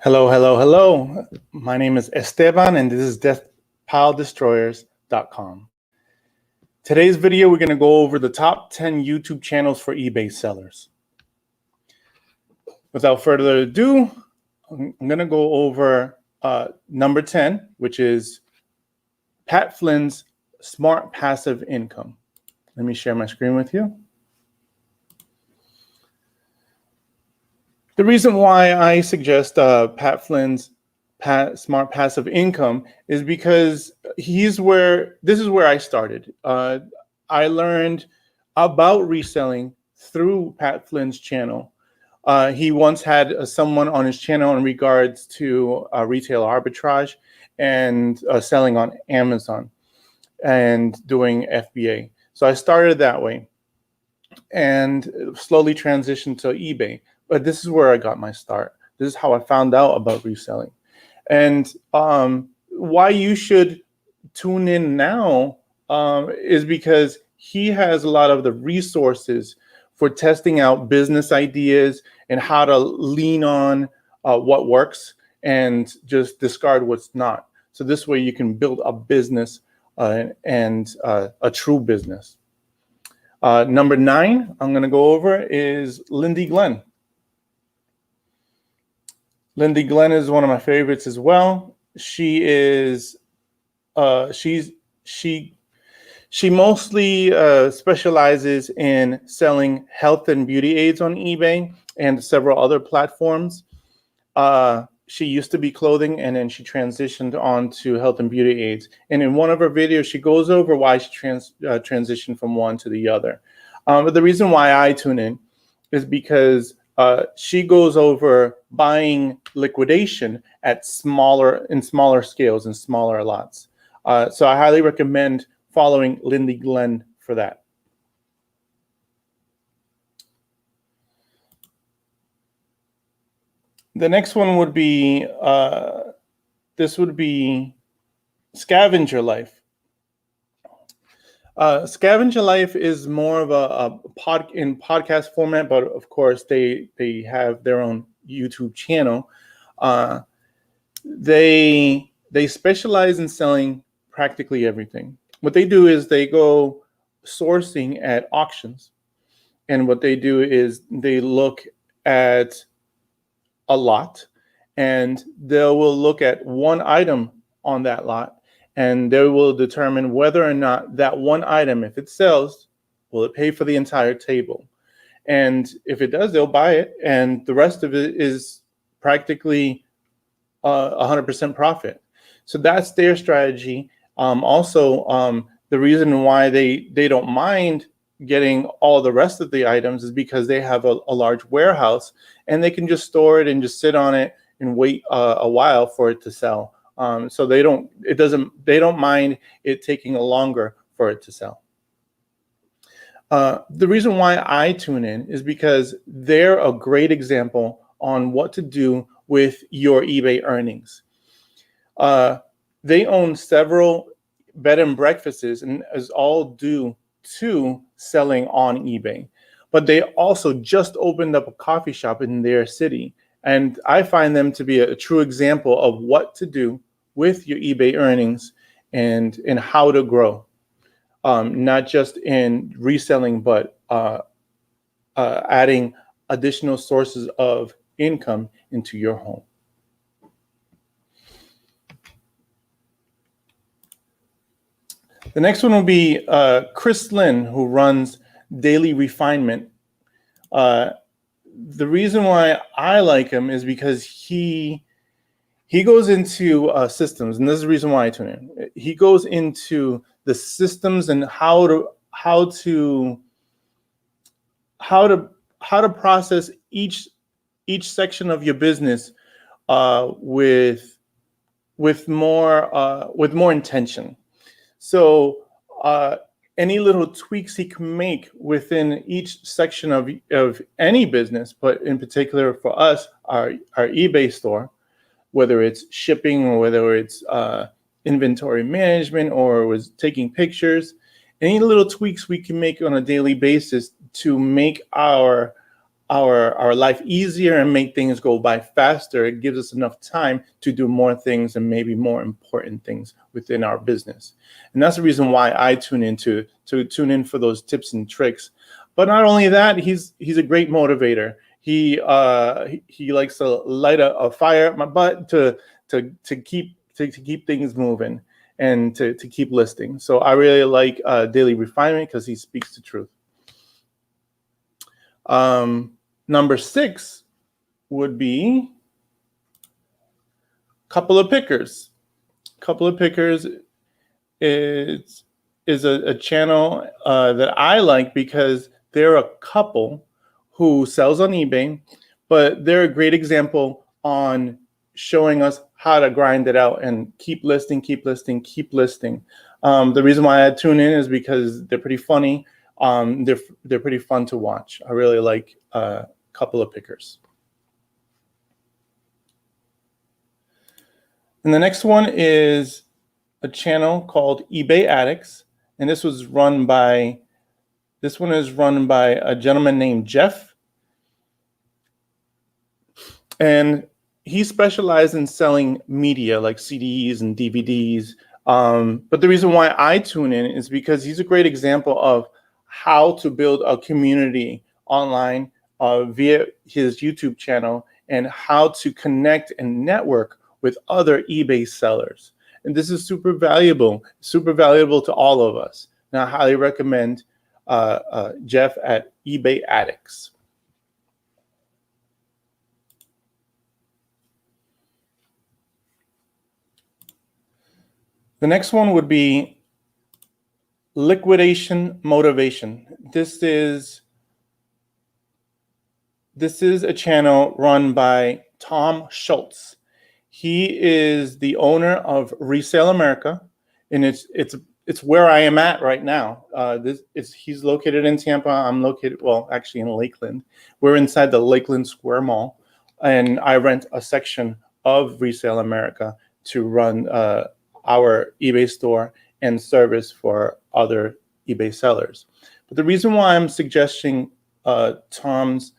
Hello, hello, hello. My name is Esteban, and this is DeathPileDestroyers.com. Today's video, we're going to go over the top 10 YouTube channels for eBay sellers. Without further ado, I'm going to go over number 10, which is Pat Flynn's Smart Passive Income. Let me share my screen with you. The reason why I suggest Pat Flynn's Smart Passive Income is because this is where I started. I learned about reselling through Pat Flynn's channel. He once had someone on his channel in regards to retail arbitrage and selling on Amazon and doing FBA. So I started that way and slowly transitioned to eBay. But this is where I got my start. This is how I found out about reselling. And why you should tune in now is because he has a lot of the resources for testing out business ideas and how to lean on what works and just discard what's not. So this way you can build a business and a true business. Number 9 I'm going to go over is Lindsey Glenn. Lindsey Glenn is one of my favorites as well. She is, she mostly specializes in selling health and beauty aids on eBay and several other platforms. She used to be clothing, and then she transitioned on to health and beauty aids. And in one of her videos, she goes over why she transitioned from one to the other. But the reason why I tune in is because she goes over buying liquidation at smaller scales and smaller lots. So I highly recommend following Lindsey Glenn for that. The next one would be this would be Scavenger Life. Scavenger Life is more of a podcast format, but of course they have their own YouTube channel. They specialize in selling practically everything. What they do is they go sourcing at auctions, and what they do is they look at a lot, and they will look at one item on that lot, and they will determine whether or not that one item, if it sells, will it pay for the entire table. And if it does, they'll buy it, and the rest of it is practically 100% profit. So that's their strategy. Also, the reason why they don't mind getting all the rest of the items is because they have a large warehouse, and they can just store it and just sit on it and wait a while for it to sell. So they don't mind it taking longer for it to sell. The reason why I tune in is because they're a great example on what to do with your eBay earnings. They own several bed and breakfasts, and is all due to selling on eBay. But they also just opened up a coffee shop in their city. And I find them to be a true example of what to do with your eBay earnings and how to grow, not just in reselling, but adding additional sources of income into your home. The next one will be Flynn, who runs Daily Refinement. The reason why I like him is because he goes into systems, and this is the reason why I tune in. He goes into the systems and how to process each section of your business with more intention. So any little tweaks he can make within each section of any business, but in particular for us, our eBay store, whether it's shipping or whether it's inventory management or was taking pictures, any little tweaks we can make on a daily basis to make our our life easier and make things go by faster. It gives us enough time to do more things and maybe more important things within our business. And that's the reason why I tune in to tune in for those tips and tricks. But not only that, he's a great motivator. He likes to light a fire at my butt to keep things moving and to keep listing. So I really like Daily Refinement because he speaks the truth. Number 6 would be Couple of Pickers. Couple of Pickers is a channel that I like because they're a couple who sells on eBay, but they're a great example on showing us how to grind it out and keep listing, keep listing, keep listing. The reason why I tune in is because they're pretty funny. They're pretty fun to watch. I really like Couple of Pickers. And the next one is a channel called eBay Addicts, and this one is run by a gentleman named Jeff, and he specializes in selling media like CDs and DVDs. But the reason why I tune in is because he's a great example of how to build a community online via his YouTube channel and how to connect and network with other eBay sellers. And this is super valuable to all of us. And I highly recommend Jeff at eBay Addicts. The next one would be Liquidation Motivation. This is a channel run by Tom Schultz. He is the owner of Resale America, and it's where I am at right now. He's located in Tampa. I'm located, well, actually in Lakeland. We're inside the Lakeland Square Mall, and I rent a section of Resale America to run our eBay store and service for other eBay sellers. But the reason why I'm suggesting Tom's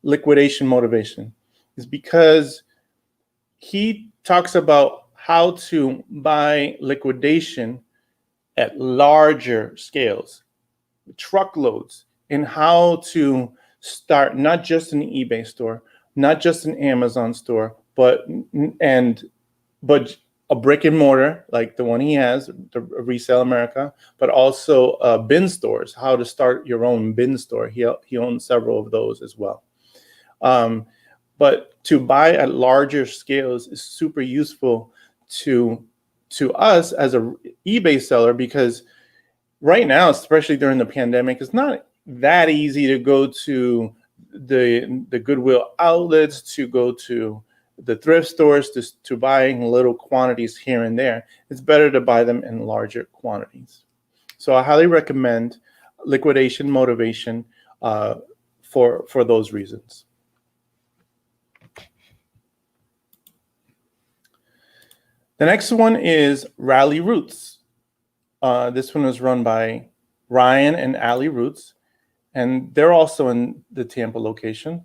Liquidation Motivation is because he talks about how to buy liquidation at larger scales, truckloads, and how to start not just an eBay store, not just an Amazon store, but a brick and mortar like the one he has, the Resale America, but also bin stores, how to start your own bin store. He owns several of those as well. But to buy at larger scales is super useful to us as a eBay seller, because right now, especially during the pandemic, it's not that easy to go to the Goodwill outlets, to go to the thrift stores, to buying little quantities here and there. It's better to buy them in larger quantities. So I highly recommend Liquidation Motivation for those reasons. The next one is Rally Roots. This one is run by Ryan and Allie Roots, and they're also in the Tampa location.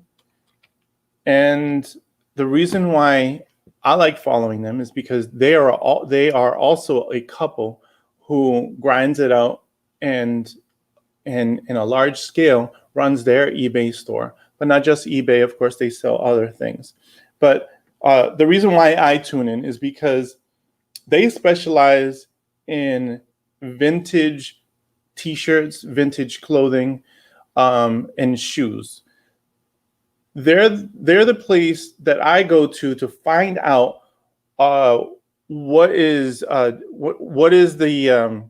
And the reason why I like following them is because they are also a couple who grinds it out and in a large scale runs their eBay store. But not just eBay, of course, they sell other things. But the reason why I tune in is because they specialize in vintage t-shirts, vintage clothing, and shoes. They're the place that I go to find out what is the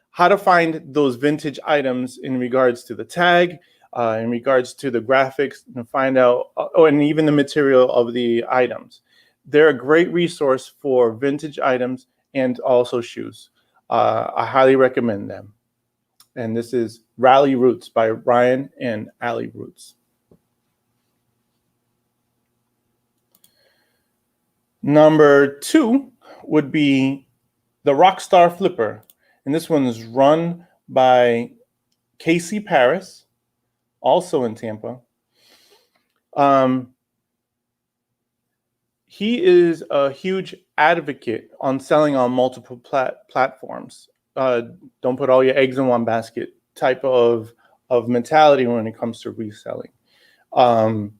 how to find those vintage items in regards to the tag, in regards to the graphics, and find out, and even the material of the items. They're a great resource for vintage items and also shoes. I highly recommend them. And this is Rally Roots by Ryan and Allie Roots. Number 2 would be the Rockstar Flipper. And this one is run by Casey Paris, also in Tampa. He is a huge advocate on selling on multiple platforms. Don't put all your eggs in one basket type of mentality when it comes to reselling. The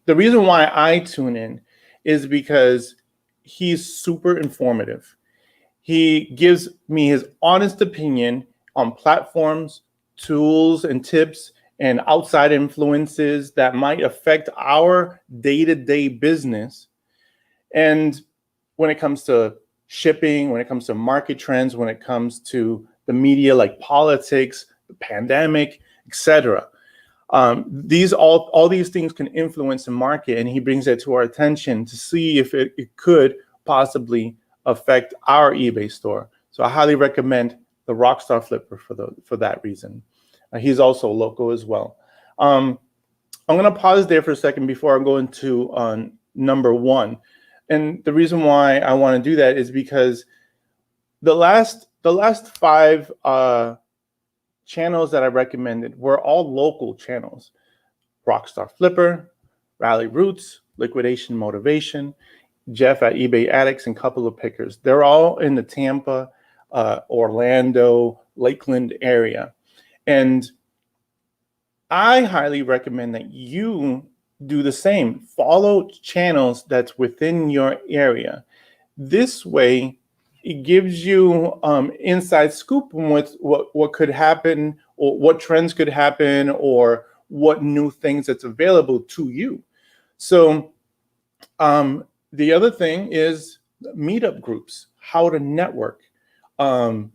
reason why I tune in is because he's super informative. He gives me his honest opinion on platforms, tools, and tips and outside influences that might affect our day-to-day business. And when it comes to shipping, when it comes to market trends, when it comes to the media like politics, the pandemic, etc. All these things can influence the market, and he brings it to our attention to see if it could possibly affect our eBay store. So I highly recommend the Rockstar Flipper for that reason. He's also local as well. I'm going to pause there for a second before I go into number one. And the reason why I want to do that is because the last 5 channels that I recommended were all local channels. Rockstar Flipper, Rally Roots, Liquidation Motivation, Jeff at eBay Addicts, and Couple of Pickers. They're all in the Tampa, Orlando, Lakeland area. And I highly recommend that you do the same. Follow channels that's within your area. This way, it gives you inside scoop on what could happen, or what trends could happen, or what new things that's available to you. So the other thing is meetup groups, how to network. I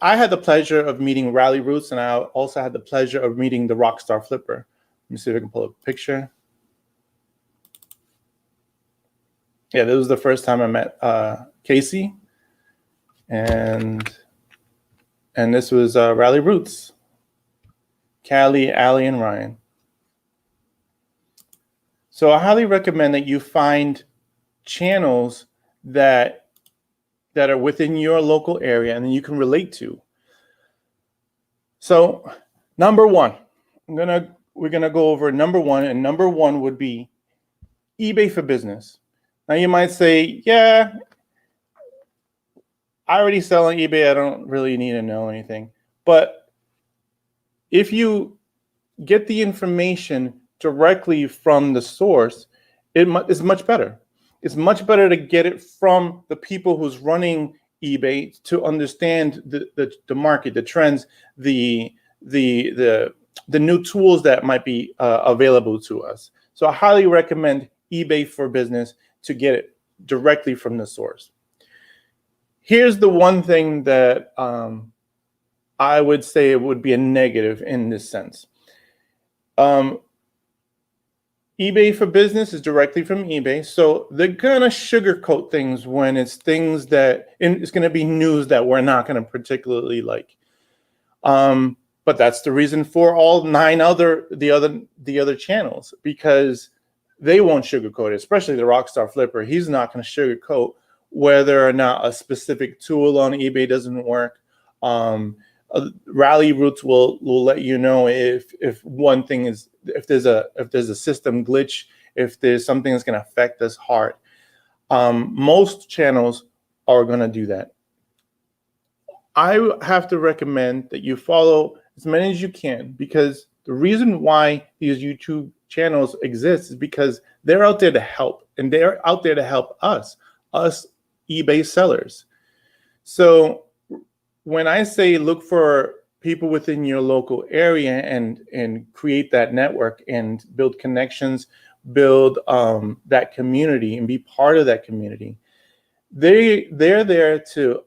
had the pleasure of meeting Rally Roots, and I also had the pleasure of meeting the Rockstar Flipper. Let me see if I can pull up a picture. Yeah, this was the first time I met Casey, and this was Rally Roots, Callie, Allie, and Ryan. So I highly recommend that you find channels that are within your local area and then you can relate to. So number one, we're gonna go over number one, and number one would be eBay for Business. Now you might say, yeah, I already sell on eBay. I don't really need to know anything. But if you get the information directly from the source, it is much better. It's much better to get it from the people who's running eBay to understand the market, the trends, the new tools that might be available to us. So I highly recommend eBay for Business to get it directly from the source. Here's the one thing that I would say it would be a negative in this sense. eBay for Business is directly from eBay, so they're gonna sugarcoat things when it's things that it's gonna be news that we're not gonna particularly like. But that's the reason for all 9 the other channels, because they won't sugarcoat it, especially the Rockstar Flipper. He's not gonna sugarcoat whether or not a specific tool on eBay doesn't work. Rally Roots will let you know if one thing is, if there's a system glitch, if there's something that's going to affect us hard. Most channels are going to do that. I have to recommend that you follow as many as you can, because the reason why these YouTube channels exist is because they're out there to help, and they're out there to help us eBay sellers. So when I say look for people within your local area and create that network and build connections, build that community and be part of that community, they're there to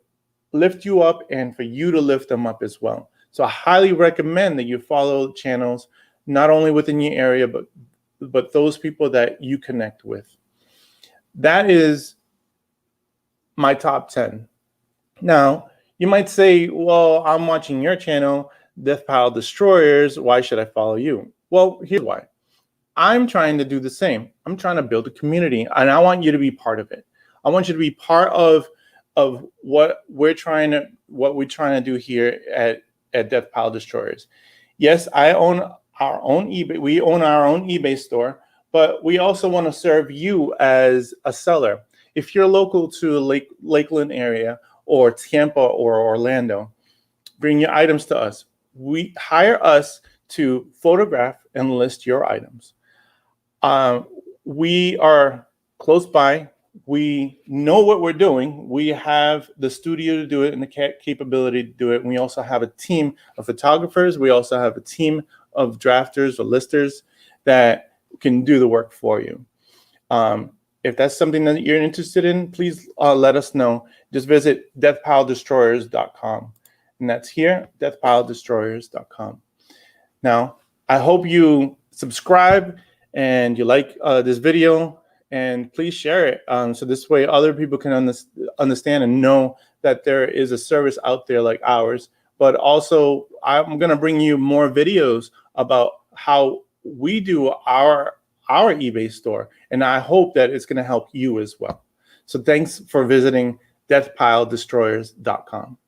lift you up and for you to lift them up as well. So I highly recommend that you follow channels not only within your area, but those people that you connect with. That is my top 10. Now, you might say, well, I'm watching your channel, Death Pile Destroyers. Why should I follow you? Well, here's why. I'm trying to do the same. I'm trying to build a community, and I want you to be part of it. I want you to be part of what we're trying to do here at Death Pile Destroyers. Yes, I our own eBay. We own our own eBay store, but we also want to serve you as a seller. If you're local to Lakeland area or Tampa or Orlando, bring your items to us. We hire us to photograph and list your items. We are close by. We know what we're doing. We have the studio to do it and the capability to do it. And we also have a team of photographers. We also have a team of drafters or listers that can do the work for you. If that's something that you're interested in, please let us know. Just visit deathpiledestroyers.com. And that's here, deathpiledestroyers.com. Now, I hope you subscribe and you like this video, and please share it so this way other people can understand and know that there is a service out there like ours. But also, I'm going to bring you more videos about how we do our eBay store, and I hope that it's going to help you as well. So thanks for visiting deathpiledestroyers.com.